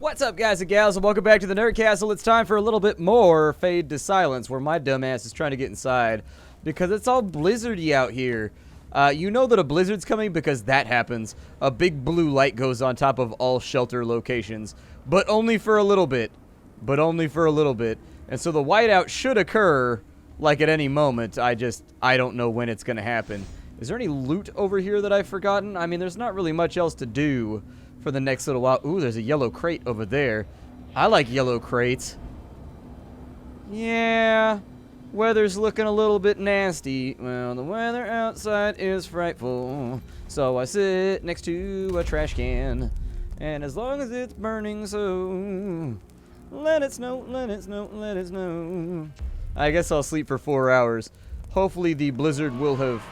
What's up, guys and gals, and welcome back to the Nerd Castle. It's time for a little bit more Fade to Silence, where my dumbass is trying to get inside because it's all blizzardy out here. You know that a blizzard's coming because that happens. A big blue light goes on top of all shelter locations, but only for a little bit. And so the whiteout should occur, like, at any moment. I don't know when it's going to happen. Is there any loot over here that I've forgotten? I mean, there's not really much else to do for the next little while. Ooh, there's a yellow crate over there. I like yellow crates. Yeah, weather's looking a little bit nasty. Well, the weather outside is frightful, so I sit next to a trash can. And as long as it's burning, so let it snow, let it snow, let it snow. I guess I'll sleep for 4 hours. Hopefully the blizzard will have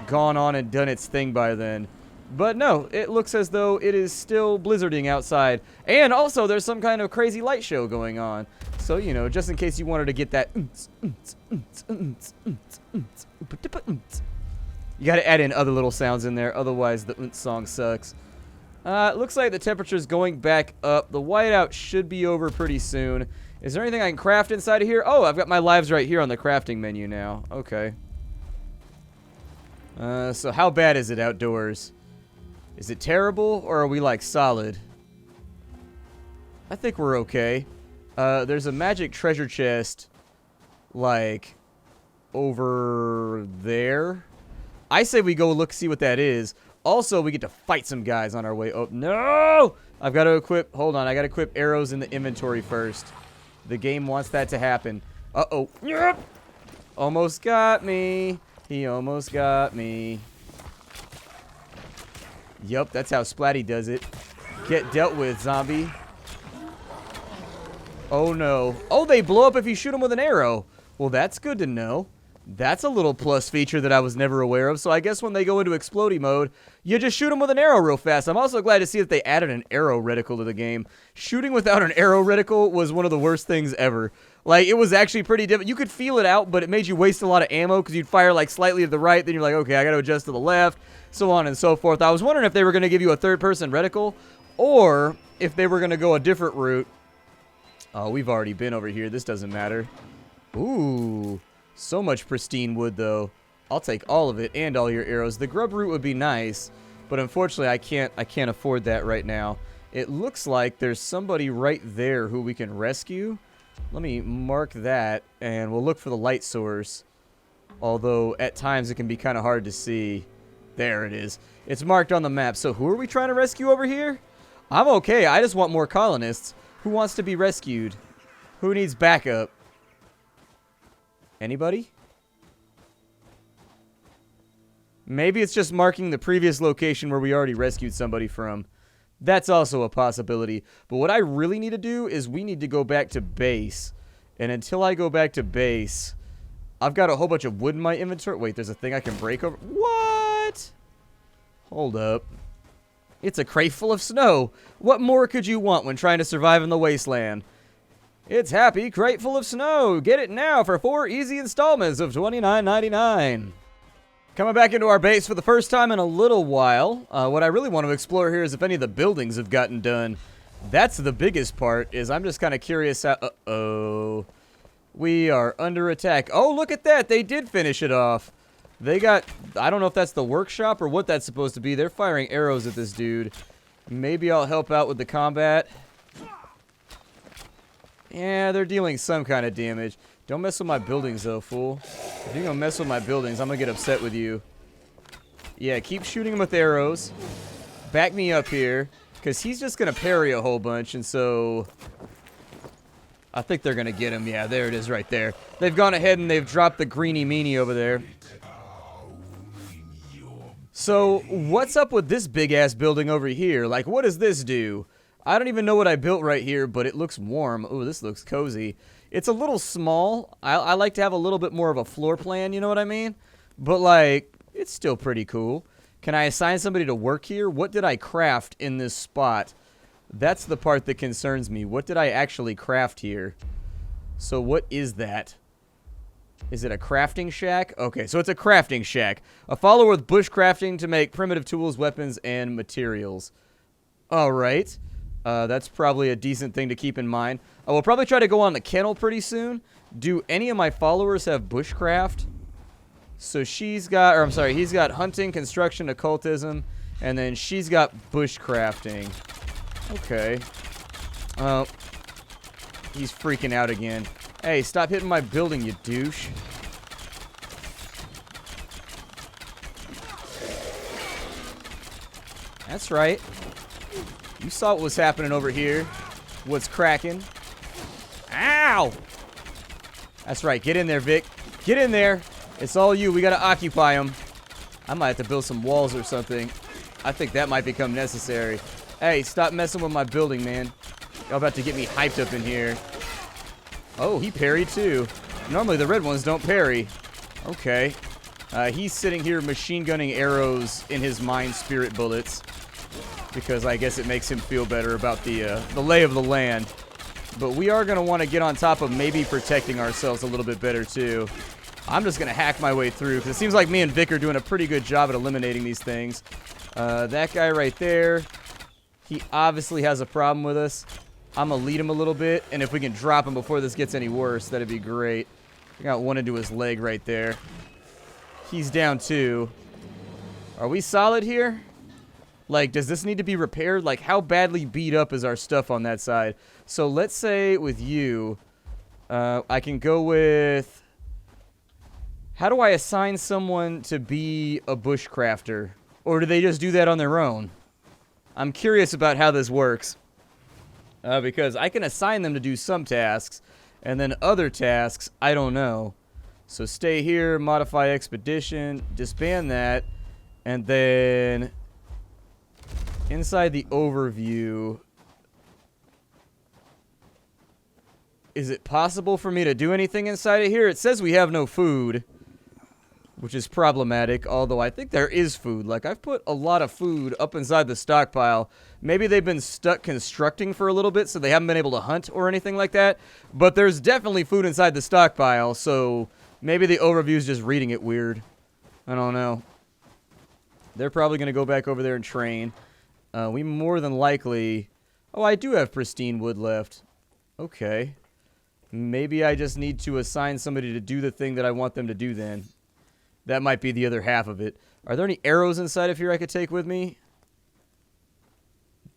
gone on and done its thing by then. But no, it looks as though it is still blizzarding outside. And also, there's some kind of crazy light show going on. So, you know, just in case you wanted to get that... You gotta add in other little sounds in there, otherwise the song sucks. It looks like the temperature's going back up. The whiteout should be over pretty soon. Is there anything I can craft inside of here? Oh, I've got my lives right here on the crafting menu now. Okay. So how bad is it outdoors? Is it terrible, or are we, like, solid? I think we're okay. There's a magic treasure chest, like, over there. I say we go look, see what that is. Also, we get to fight some guys on our way up. No! I've got to equip, hold on, I got to equip arrows in the inventory first. The game wants that to happen. Uh-oh. Yep. Almost got me. He almost got me. Yup, that's how Splatty does it. Get dealt with, zombie. Oh, no. Oh, they blow up if you shoot them with an arrow. Well, that's good to know. That's a little plus feature that I was never aware of. So I guess when they go into explodey mode, you just shoot them with an arrow real fast. I'm also glad to see that they added an arrow reticle to the game. Shooting without an arrow reticle was one of the worst things ever. Like, it was actually pretty difficult. You could feel it out, but it made you waste a lot of ammo because you'd fire, like, slightly to the right. Then you're like, okay, I got to adjust to the left, so on and so forth. I was wondering if they were going to give you a third-person reticle or if they were going to go a different route. Oh, we've already been over here. This doesn't matter. Ooh, so much pristine wood, though. I'll take all of it and all your arrows. The grub route would be nice, but unfortunately, I can't afford that right now. It looks like there's somebody right there who we can rescue. Let me mark that, and we'll look for the light source. Although, at times, it can be kind of hard to see. There it is. It's marked on the map. So, who are we trying to rescue over here? I'm okay. I just want more colonists. Who wants to be rescued? Who needs backup? Anybody? Maybe it's just marking the previous location where we already rescued somebody from. That's also a possibility. But what I really need to do is we need to go back to base. And until I go back to base, I've got a whole bunch of wood in my inventory. Wait, there's a thing I can break over. What? Hold up. It's a crate full of snow. What more could you want when trying to survive in the wasteland? It's Happy Crate Full of Snow. Get it now for 4 easy installments of $29.99. Coming back into our base for the first time in a little while. What I really want to explore here is if any of the buildings have gotten done. That's the biggest part, is I'm just kind of curious how... Uh-oh. We are under attack. Oh, look at that. They did finish it off. They got... I don't know if that's the workshop or what that's supposed to be. They're firing arrows at this dude. Maybe I'll help out with the combat. Yeah, they're dealing some kind of damage. Don't mess with my buildings, though, fool. If you're gonna mess with my buildings, I'm gonna get upset with you. Yeah, keep shooting him with arrows. Back me up here, because he's just gonna parry a whole bunch, and so... I think they're gonna get him. Yeah, there it is right there. They've gone ahead and they've dropped the greeny meanie over there. So, what's up with this big-ass building over here? Like, what does this do? I don't even know what I built right here, but it looks warm. Ooh, this looks cozy. It's a little small. I like to have a little bit more of a floor plan, you know what I mean? But, like, it's still pretty cool. Can I assign somebody to work here? What did I craft in this spot? That's the part that concerns me. What did I actually craft here? So what is that? Is it a crafting shack? Okay, so it's a crafting shack. A follower with bush crafting to make primitive tools, weapons, and materials. Alright. That's probably a decent thing to keep in mind. I will probably try to go on the kennel pretty soon. Do any of my followers have bushcraft? So he's got hunting, construction, occultism, and then she's got bushcrafting. Okay. He's freaking out again. Hey, stop hitting my building, you douche. That's right. You saw what was happening over here. What's cracking. Ow! That's right. Get in there, Vic. Get in there. It's all you. We gotta occupy them. I might have to build some walls or something. I think that might become necessary. Hey, stop messing with my building, man. Y'all about to get me hyped up in here. Oh, he parried too. Normally the red ones don't parry. Okay. He's sitting here machine gunning arrows in his mind spirit bullets. Because I guess it makes him feel better about the lay of the land. But we are going to want to get on top of maybe protecting ourselves a little bit better too. I'm just going to hack my way through because it seems like me and Vic are doing a pretty good job at eliminating these things. That guy right there, he obviously has a problem with us. I'm going to lead him a little bit, and if we can drop him before this gets any worse, that'd be great. I got one into his leg right there. He's down too. Are we solid here? Like, does this need to be repaired? Like, how badly beat up is our stuff on that side? So let's say with you, I can go with... How do I assign someone to be a bushcrafter? Or do they just do that on their own? I'm curious about how this works. Because I can assign them to do some tasks, and then other tasks, I don't know. So stay here, modify expedition, disband that, and then... Inside the overview, is it possible for me to do anything inside of here? It says we have no food, which is problematic, although I think there is food. Like, I've put a lot of food up inside the stockpile. Maybe they've been stuck constructing for a little bit, so they haven't been able to hunt or anything like that. But there's definitely food inside the stockpile, so maybe the overview is just reading it weird. I don't know. They're probably going to go back over there and train. We more than likely... Oh, I do have pristine wood left. Okay. Maybe I just need to assign somebody to do the thing that I want them to do then. That might be the other half of it. Are there any arrows inside of here I could take with me?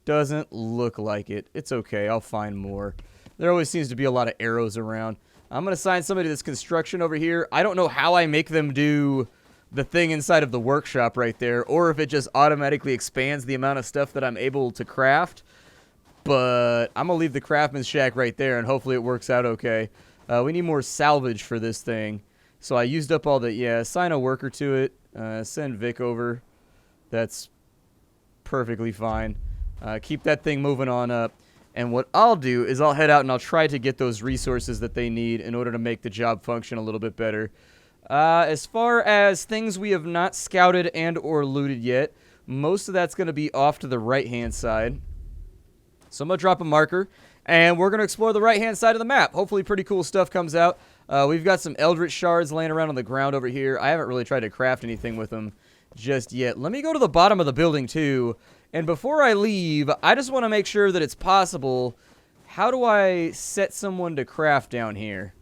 Doesn't look like it. It's okay. I'll find more. There always seems to be a lot of arrows around. I'm going to assign somebody to this construction over here. I don't know how I make them do... the thing inside of the workshop right there, or if it just automatically expands the amount of stuff that I'm able to craft. But I'm going to leave the craftsman's shack right there, and hopefully it works out okay. We need more salvage for this thing. So I used up all the... Yeah, assign a worker to it. Send Vic over. That's perfectly fine. Keep that thing moving on up. And what I'll do is I'll head out and I'll try to get those resources that they need in order to make the job function a little bit better. As far as things we have not scouted and or looted yet, most of that's going to be off to the right-hand side. So I'm going to drop a marker, and we're going to explore the right-hand side of the map. Hopefully pretty cool stuff comes out. We've got some Eldritch shards laying around on the ground over here. I haven't really tried to craft anything with them just yet. Let me go to the bottom of the building, too. And before I leave, I just want to make sure that it's possible. How do I set someone to craft down here?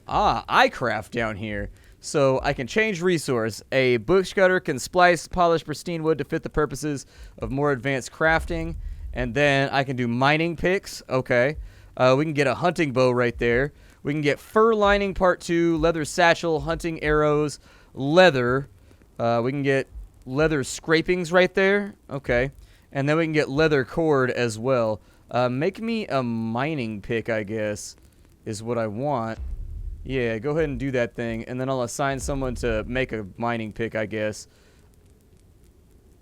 Ah, I craft down here. So I can change resource. A bush cutter can splice polished pristine wood to fit the purposes of more advanced crafting. And then I can do mining picks. Okay. We can get a hunting bow right there. We can get fur lining part 2, leather satchel, hunting arrows, leather. We can get leather scrapings right there. Okay. And then we can get leather cord as well. Make me a mining pick, I guess, is what I want. Yeah, go ahead and do that thing, and then I'll assign someone to make a mining pick, I guess.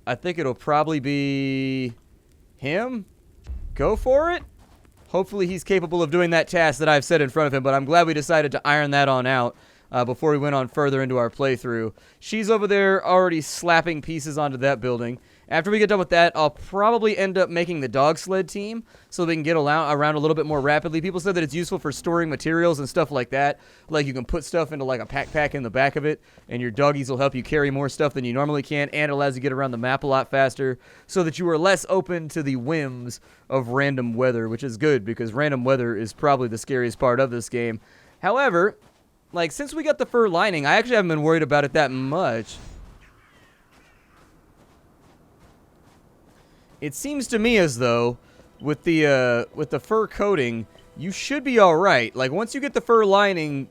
I think it'll probably be him. Go for it. Hopefully he's capable of doing that task that I've set in front of him, but I'm glad we decided to iron that on out before we went on further into our playthrough. She's over there already slapping pieces onto that building, After we get done with that, I'll probably end up making the dog sled team so we can get around a little bit more rapidly. People said that it's useful for storing materials and stuff like that. Like you can put stuff into like a pack in the back of it, and your doggies will help you carry more stuff than you normally can, and it allows you to get around the map a lot faster so that you are less open to the whims of random weather, which is good because random weather is probably the scariest part of this game. However, like since we got the fur lining, I actually haven't been worried about it that much. It seems to me as though with the fur coating, you should be all right. Like once you get the fur lining,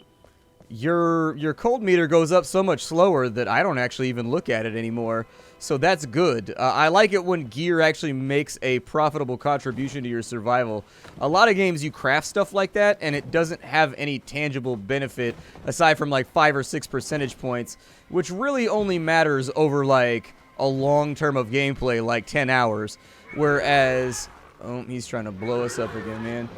your cold meter goes up so much slower that I don't actually even look at it anymore. So that's good. I like it when gear actually makes a profitable contribution to your survival. A lot of games you craft stuff like that and it doesn't have any tangible benefit aside from like 5 or 6 percentage points, which really only matters over like a long term of gameplay, like 10 hours. Whereas, oh, he's trying to blow us up again, man.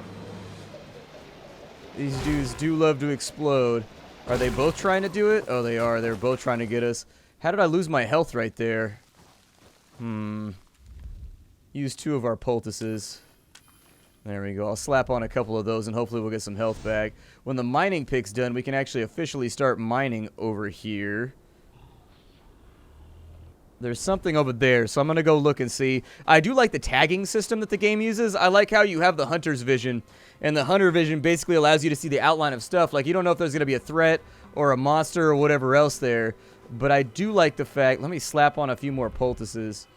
These dudes do love to explode. Are they both trying to do it? Oh, they are. They're both trying to get us. How did I lose my health right there? Use 2 of our poultices. There we go. I'll slap on a couple of those and hopefully we'll get some health back. When the mining pick's done, we can actually officially start mining over here. There's something over there, so I'm going to go look and see. I do like the tagging system that the game uses. I like how you have the hunter's vision, and the hunter vision basically allows you to see the outline of stuff. Like, you don't know if there's going to be a threat or a monster or whatever else there. But I do like the fact... Let me slap on a few more poultices.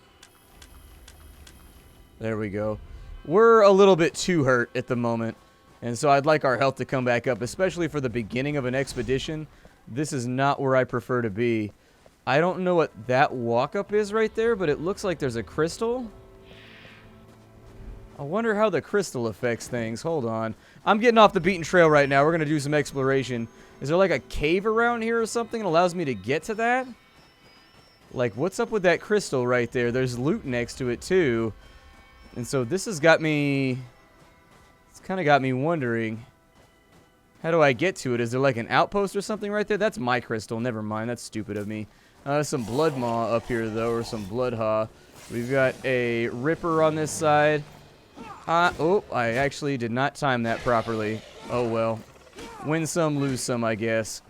There we go. We're a little bit too hurt at the moment, and so I'd like our health to come back up, especially for the beginning of an expedition. This is not where I prefer to be. I don't know what that walk-up is right there, but it looks like there's a crystal. I wonder how the crystal affects things. Hold on. I'm getting off the beaten trail right now. We're going to do some exploration. Is there like a cave around here or something that allows me to get to that? Like, what's up with that crystal right there? There's loot next to it, too. And so this has got me... It's kind of got me wondering... How do I get to it? Is there like an outpost or something right there? That's my crystal. Never mind. That's stupid of me. Some blood maw up here, though, or some blood haw. We've got a ripper on this side. Oh, I actually did not time that properly. Oh, well. Win some, lose some, I guess.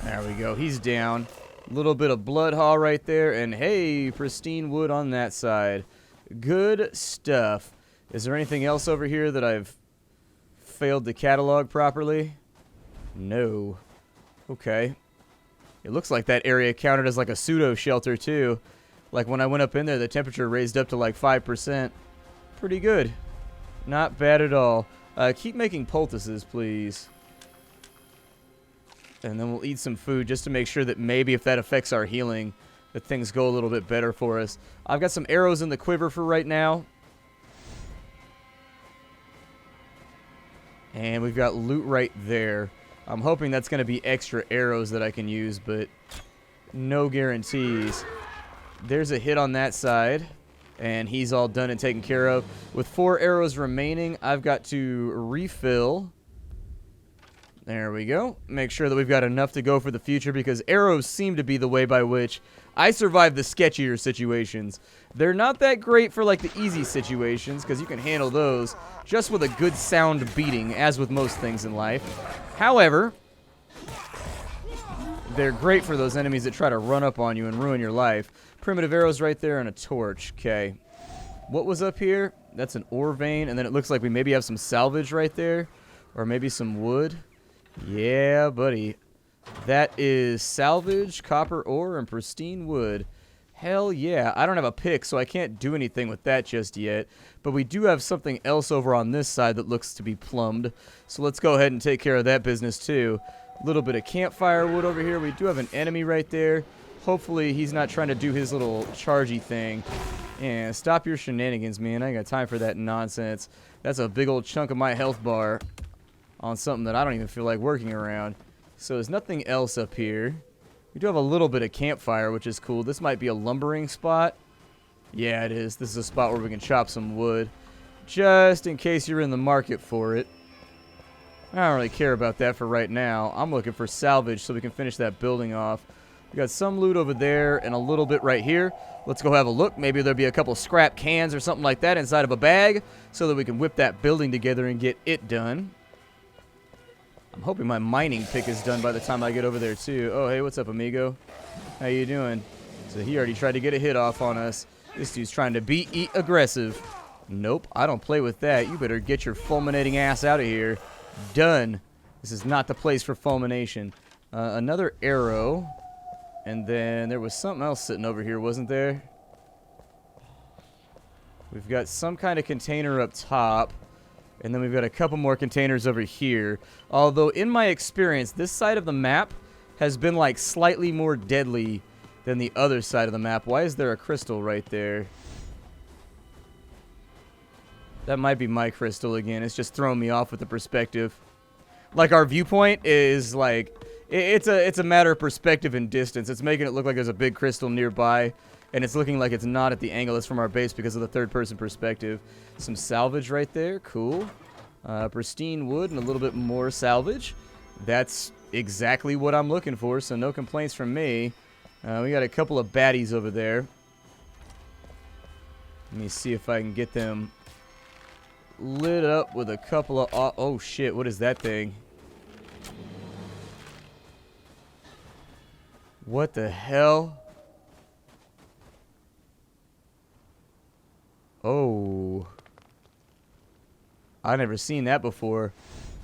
There we go. He's down. A little bit of blood haw right there. And, hey, pristine wood on that side. Good stuff. Is there anything else over here that I've failed to catalog properly? No. Okay. It looks like that area counted as like a pseudo shelter too. Like when I went up in there, the temperature raised up to like 5%. Pretty good. Not bad at all. Keep making poultices, please. And then we'll eat some food just to make sure that maybe if that affects our healing, that things go a little bit better for us. I've got some arrows in the quiver for right now. And we've got loot right there. I'm hoping that's going to be extra arrows that I can use, but no guarantees. There's a hit on that side, and he's all done and taken care of. With 4 arrows remaining, I've got to refill. There we go. Make sure that we've got enough to go for the future, because arrows seem to be the way by which I survive the sketchier situations. They're not that great for like the easy situations, because you can handle those just with a good sound beating, as with most things in life. However, they're great for those enemies that try to run up on you and ruin your life. Primitive arrows right there and a torch. Okay. What was up here? That's an ore vein, and then it looks like we maybe have some salvage right there, or maybe some wood. Yeah, buddy. That is salvage, copper ore, and pristine wood. Hell yeah. I don't have a pick, so I can't do anything with that just yet. But we do have something else over on this side that looks to be plumbed. So let's go ahead and take care of that business too. A little bit of campfire wood over here. We do have an enemy right there. Hopefully he's not trying to do his little chargy thing. And stop your shenanigans, man. I ain't got time for that nonsense. That's a big old chunk of my health bar on something that I don't even feel like working around. So there's nothing else up here. We do have a little bit of campfire, which is cool. This might be a lumbering spot. Yeah, it is. This is a spot where we can chop some wood, just in case you're in the market for it. I don't really care about that for right now. I'm looking for salvage so we can finish that building off. We got some loot over there and a little bit right here. Let's go have a look. Maybe there'll be a couple scrap cans or something like that inside of a bag so that we can whip that building together and get it done. I'm hoping my mining pick is done by the time I get over there, too. Oh, hey, what's up, amigo? How you doing? So he already tried to get a hit off on us. This dude's trying to eat aggressive. Nope, I don't play with that. You better get your fulminating ass out of here. Done. This is not the place for fulmination. Another arrow. And then there was something else sitting over here, wasn't there? We've got some kind of container up top. And then we've got a couple more containers over here. Although, in my experience, this side of the map has been, like, slightly more deadly than the other side of the map. Why is there a crystal right there? That might be my crystal again. It's just throwing me off with the perspective. Like, our viewpoint is, like... It's a matter of perspective and distance. It's making it look like there's a big crystal nearby, and it's looking like it's not at the angle it's from our base because of the third-person perspective. Some salvage right there. Cool. Pristine wood and a little bit more salvage. That's exactly what I'm looking for, so no complaints from me. We got a couple of baddies over there. Let me see if I can get them lit up with a couple of... Oh, shit. What is that thing? What the hell? Oh. I never seen that before.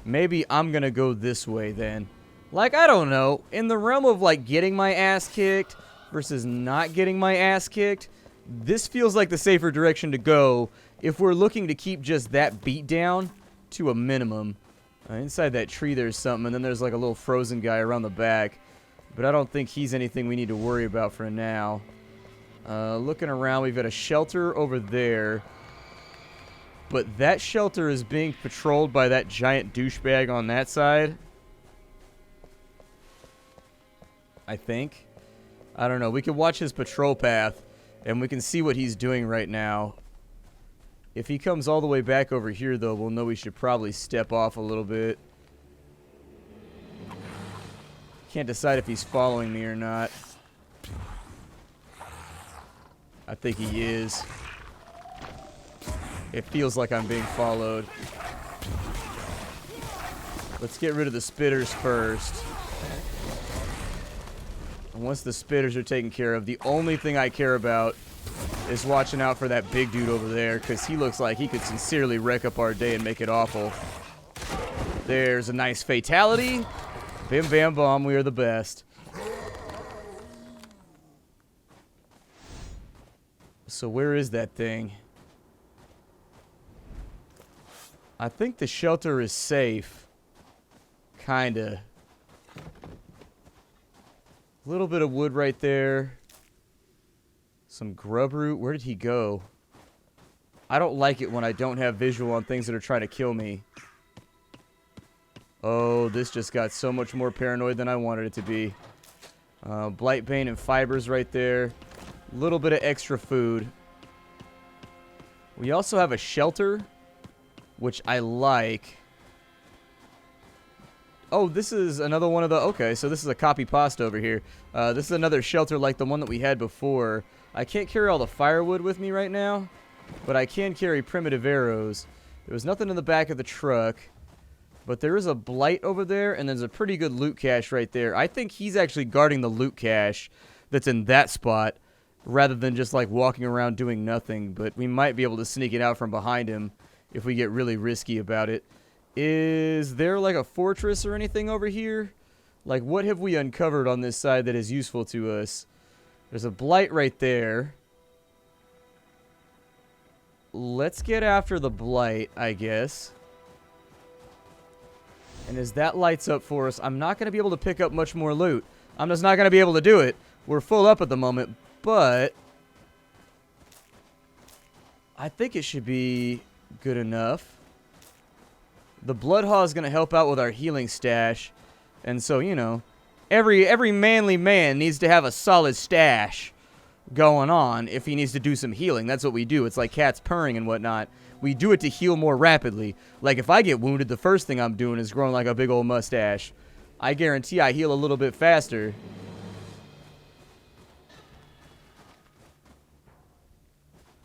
Maybe I'm gonna go this way then. Like, I don't know. In the realm of, like, getting my ass kicked versus not getting my ass kicked, this feels like the safer direction to go if we're looking to keep just that beat down to a minimum. Inside that tree there's something, and then there's, like, a little frozen guy around the back. But I don't think he's anything we need to worry about for now. Looking around, we've got a shelter over there. But that shelter is being patrolled by that giant douchebag on that side. I think. I don't know. We can watch his patrol path, and we can see what he's doing right now. If he comes all the way back over here, though, we'll know we should probably step off a little bit. Can't decide if he's following me or not. I think he is. It feels like I'm being followed. Let's get rid of the spitters first. And once the spitters are taken care of, the only thing I care about is watching out for that big dude over there, because he looks like he could sincerely wreck up our day and make it awful. There's a nice fatality. Bim bam bomb, we are the best. So where is that thing? I think the shelter is safe. Kinda. A little bit of wood right there. Some grub root. Where did he go? I don't like it when I don't have visual on things that are trying to kill me. Oh, this just got so much more paranoid than I wanted it to be. Blight bane and fibers right there. A little bit of extra food. We also have a shelter, which I like. Oh, this is another one of the... Okay, so this is a copy pasta over here. This is another shelter like the one that we had before. I can't carry all the firewood with me right now, but I can carry primitive arrows. There was nothing in the back of the truck. But there is a blight over there, and there's a pretty good loot cache right there. I think he's actually guarding the loot cache that's in that spot, rather than just, like, walking around doing nothing. But we might be able to sneak it out from behind him if we get really risky about it. Is there, like, a fortress or anything over here? Like, what have we uncovered on this side that is useful to us? There's a blight right there. Let's get after the blight, I guess. And as that lights up for us, I'm not going to be able to pick up much more loot. I'm just not going to be able to do it. We're full up at the moment, but I think it should be good enough. The Bloodhaw is going to help out with our healing stash. And so, you know, every manly man needs to have a solid stash going on if he needs to do some healing. That's what we do. It's like cats purring and whatnot. We do it to heal more rapidly. Like, if I get wounded, the first thing I'm doing is growing like a big old mustache. I guarantee I heal a little bit faster.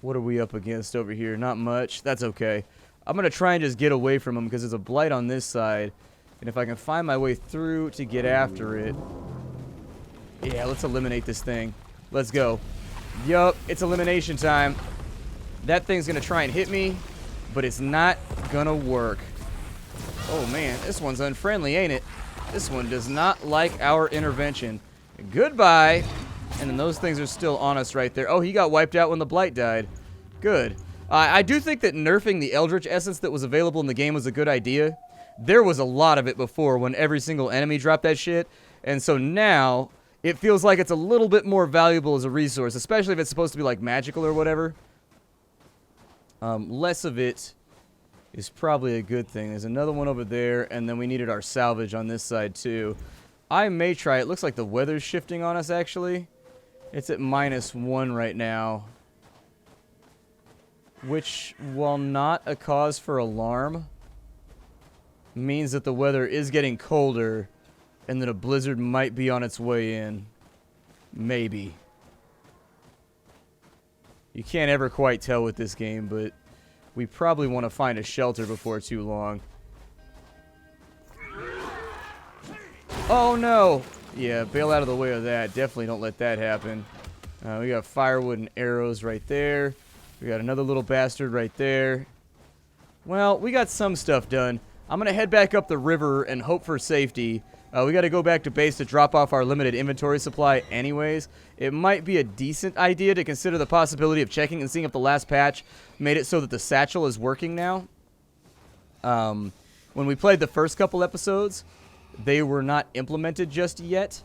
What are we up against over here? Not much. That's okay. I'm going to try and just get away from him because there's a blight on this side. And if I can find my way through to get after it. Yeah, let's eliminate this thing. Let's go. Yup, it's elimination time. That thing's going to try and hit me, but it's not going to work. Oh, man, this one's unfriendly, ain't it? This one does not like our intervention. Goodbye. And then those things are still on us right there. Oh, he got wiped out when the blight died. Good. I do think that nerfing the Eldritch Essence that was available in the game was a good idea. There was a lot of it before when every single enemy dropped that shit. And so now, it feels like it's a little bit more valuable as a resource, especially if it's supposed to be like magical or whatever. Less of it is probably a good thing. There's another one over there, and then we needed our salvage on this side too. I may try. It looks like the weather's shifting on us, actually. It's at -1 right now. Which, while not a cause for alarm, means that the weather is getting colder and that a blizzard might be on its way in. Maybe. You can't ever quite tell with this game, but we probably want to find a shelter before too long. Oh no! Yeah, bail out of the way of that. Definitely don't let that happen. We got firewood and arrows right there. We got another little bastard right there. Well, we got some stuff done. I'm going to head back up the river and hope for safety. We got to go back to base to drop off our limited inventory supply anyways. It might be a decent idea to consider the possibility of checking and seeing if the last patch made it so that the satchel is working now. When we played the first couple episodes, they were not implemented just yet.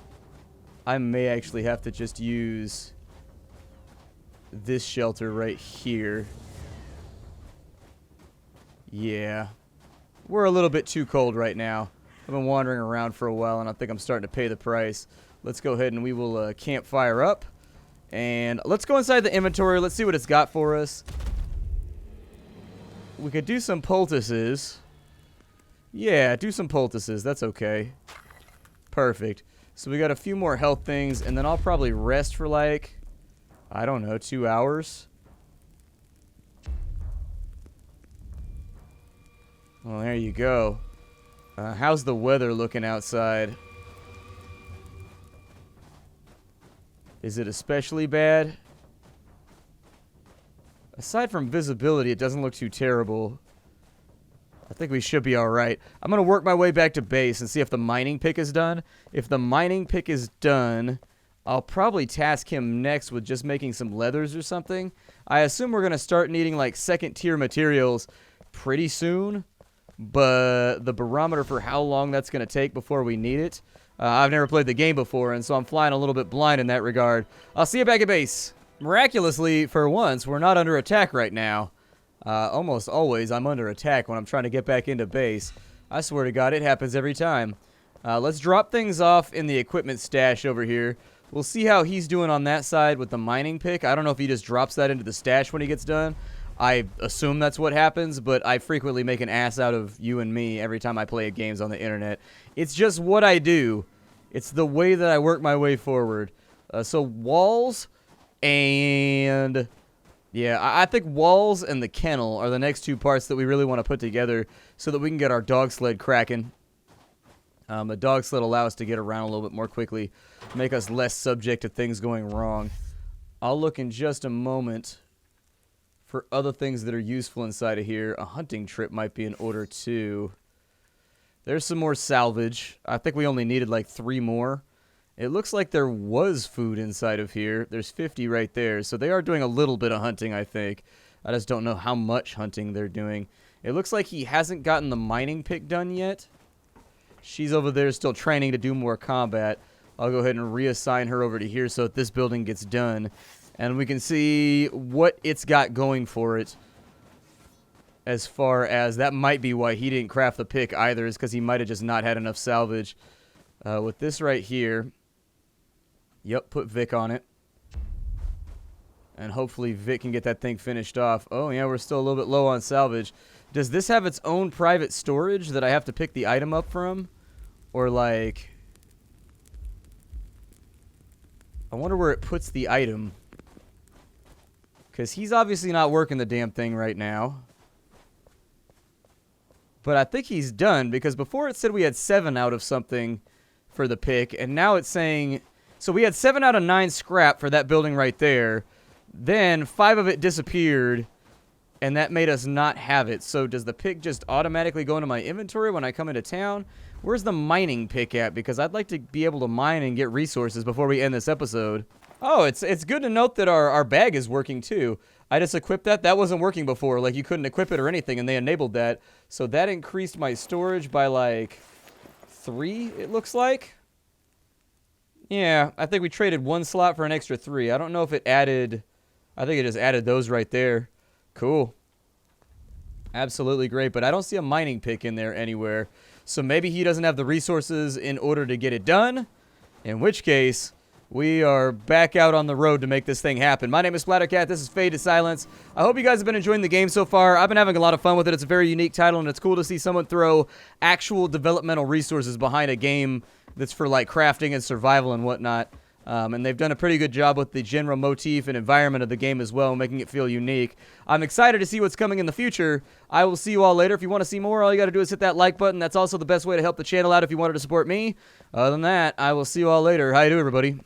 I may actually have to just use this shelter right here. Yeah. We're a little bit too cold right now. I've been wandering around for a while, and I think I'm starting to pay the price. Let's go ahead and we will campfire up. And let's go inside the inventory. Let's see what it's got for us. We could do some poultices. Yeah, do some poultices. That's okay. Perfect. So we got a few more health things, and then I'll probably rest for like, I don't know, 2 hours. Well, there you go. How's the weather looking outside? Is it especially bad? Aside from visibility, it doesn't look too terrible. I think we should be alright. I'm going to work my way back to base and see if the mining pick is done. If the mining pick is done, I'll probably task him next with just making some leathers or something. I assume we're going to start needing like second tier materials pretty soon. But the barometer for how long that's going to take before we need it, I've never played the game before, and so I'm flying a little bit blind in that regard. I'll see you back at base. Miraculously, for once, we're not under attack right now. Almost always I'm under attack when I'm trying to get back into base. I swear to God, it happens every time. Let's drop things off in the equipment stash over here. We'll see how he's doing on that side with the mining pick. I don't know if he just drops that into the stash when he gets done. I assume that's what happens, but I frequently make an ass out of you and me every time I play games on the internet. It's just what I do. It's the way that I work my way forward. So walls and... yeah, I think walls and the kennel are the next two parts that we really want to put together so that we can get our dog sled cracking. The dog sled will allow us to get around a little bit more quickly, make us less subject to things going wrong. I'll look in just a moment for other things that are useful inside of here. A hunting trip might be in order too. There's some more salvage. I think we only needed like 3 more. It looks like there was food inside of here. There's 50 right there. So they are doing a little bit of hunting, I think. I just don't know how much hunting they're doing. It looks like he hasn't gotten the mining pick done yet. She's over there still training to do more combat. I'll go ahead and reassign her over to here so that this building gets done. And we can see what it's got going for it. As far as that might be why he didn't craft the pick either, is because he might have just not had enough salvage. With this right here, yep, put Vic on it. And hopefully Vic can get that thing finished off. Oh yeah, we're still a little bit low on salvage. Does this have its own private storage that I have to pick the item up from? Or like... I wonder where it puts the item. Because he's obviously not working the damn thing right now. But I think he's done, because before it said we had 7 out of something for the pick, and now it's saying... So we had 7 out of 9 scrap for that building right there. Then 5 of it disappeared, and that made us not have it. So does the pick just automatically go into my inventory when I come into town? Where's the mining pick at? Because I'd like to be able to mine and get resources before we end this episode. Oh, it's good to note that our bag is working too. I just equipped that. That wasn't working before. Like, you couldn't equip it or anything, and they enabled that. So that increased my storage by, like, 3, it looks like. Yeah, I think we traded 1 slot for an extra 3. I don't know if it added... I think it just added those right there. Cool. Absolutely great, but I don't see a mining pick in there anywhere. So maybe he doesn't have the resources in order to get it done, in which case... we are back out on the road to make this thing happen. My name is Splattercat. This is Fade to Silence. I hope you guys have been enjoying the game so far. I've been having a lot of fun with it. It's a very unique title, and it's cool to see someone throw actual developmental resources behind a game that's for, like, crafting and survival and whatnot. And they've done a pretty good job with the general motif and environment of the game as well, making it feel unique. I'm excited to see what's coming in the future. I will see you all later. If you want to see more, all you got to do is hit that like button. That's also the best way to help the channel out if you wanted to support me. Other than that, I will see you all later. How you doing, everybody?